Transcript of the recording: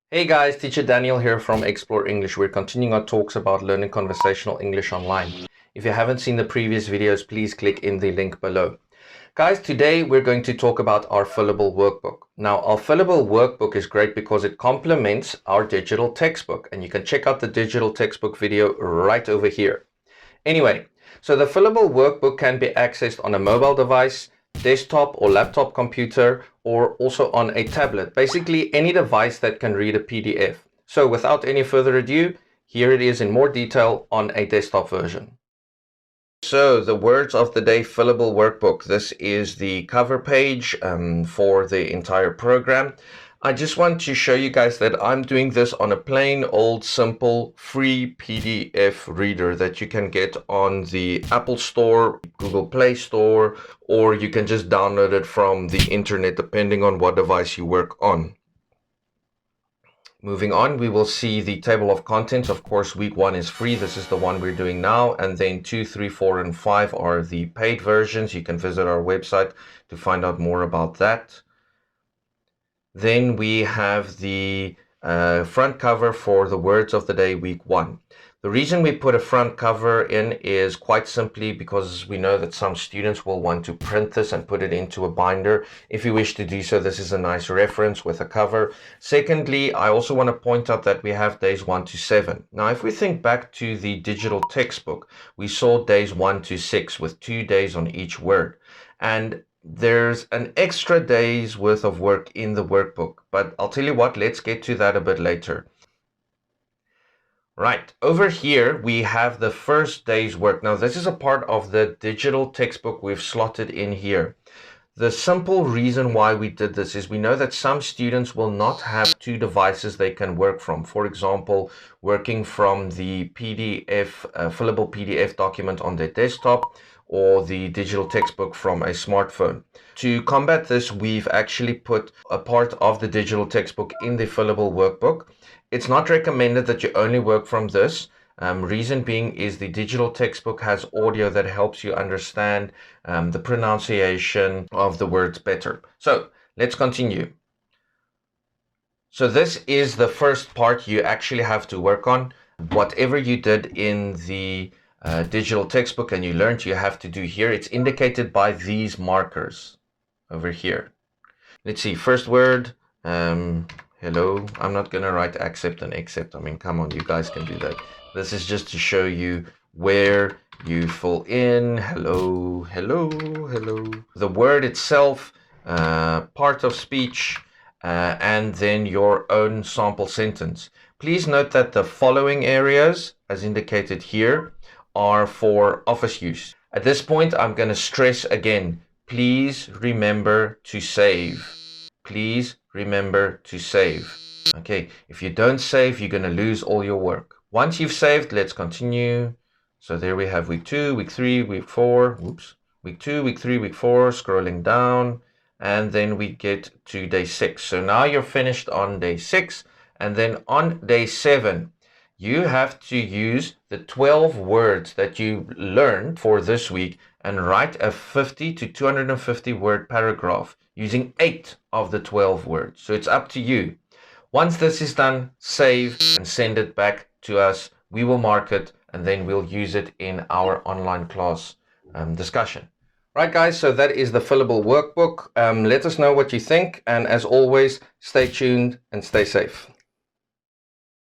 Hey guys, teacher Daniel here from Xplore English. We're continuing our talks about learning conversational English online. If you haven't seen the previous videos, please click in the link below. Guys, today we're going to talk about our fillable workbook. Now, our fillable workbook is great because it complements our digital textbook, and you can check out the digital textbook video right over here. Anyway, so the fillable workbook can be accessed on a mobile device, desktop or laptop computer, or also on a tablet, basically any device that can read a PDF. So without any further ado, here it is in more detail on a desktop version. So the words of the day fillable workbook. This is the cover page for the entire program. I just want to show you guys that I'm doing this on a plain old simple free PDF reader that you can get on the Apple Store, Google Play Store, or you can just download it from the internet depending on what device you work on. Moving on, we will see the table of contents. Of course, week 1 is free. This is the one we're doing now. And then 2, 3, 4, and 5 are the paid versions. You can visit our website to find out more about that. Then we have the front cover for the words of the day, week 1. The reason we put a front cover in is quite simply because we know that some students will want to print this and put it into a binder. If you wish to do so, this is a nice reference with a cover. Secondly, I also want to point out that we have days 1 to 7. Now, if we think back to the digital textbook, we saw days 1 to 6 with 2 days on each word. And there's an extra day's worth of work in the workbook, but I'll tell you what, let's get to that a bit later. Right, over here we have the first day's work. Now this is a part of the digital textbook we've slotted in here. The simple reason why we did this is we know that some students will not have 2 devices they can work from. For example, working from the fillable PDF document on their desktop or the digital textbook from a smartphone. To combat this, we've actually put a part of the digital textbook in the fillable workbook. It's not recommended that you only work from this. Reason being is the digital textbook has audio that helps you understand the pronunciation of the words better. So let's continue. So this is the first part you actually have to work on. Whatever you did in the digital textbook and you learned, you have to do here. It's indicated by these markers over here. Let's see, first word, hello. I'm not gonna write accept and accept. I mean, come on, you guys can do that. This is just to show you where you fill in. Hello, hello, hello. The word itself, part of speech, and then your own sample sentence. Please note that the following areas, as indicated here, are for office use. At this point, I'm going to stress again, please remember to save. Please remember to save. Okay, if you don't save, you're going to lose all your work. Once you've saved, let's continue. So there we have week 2, week 3, week 4. Whoops. Week 2, week 3, week 4, scrolling down. And then we get to day 6. So now you're finished on day 6. And then on day 7, you have to use the 12 words that you learned for this week and write a 50 to 250 word paragraph using 8 of the 12 words. So it's up to you. Once this is done, save and send it back to us. We will mark it and then we'll use it in our online class discussion. Right guys, so that is the fillable workbook. Let us know what you think, and as always, stay tuned and stay safe.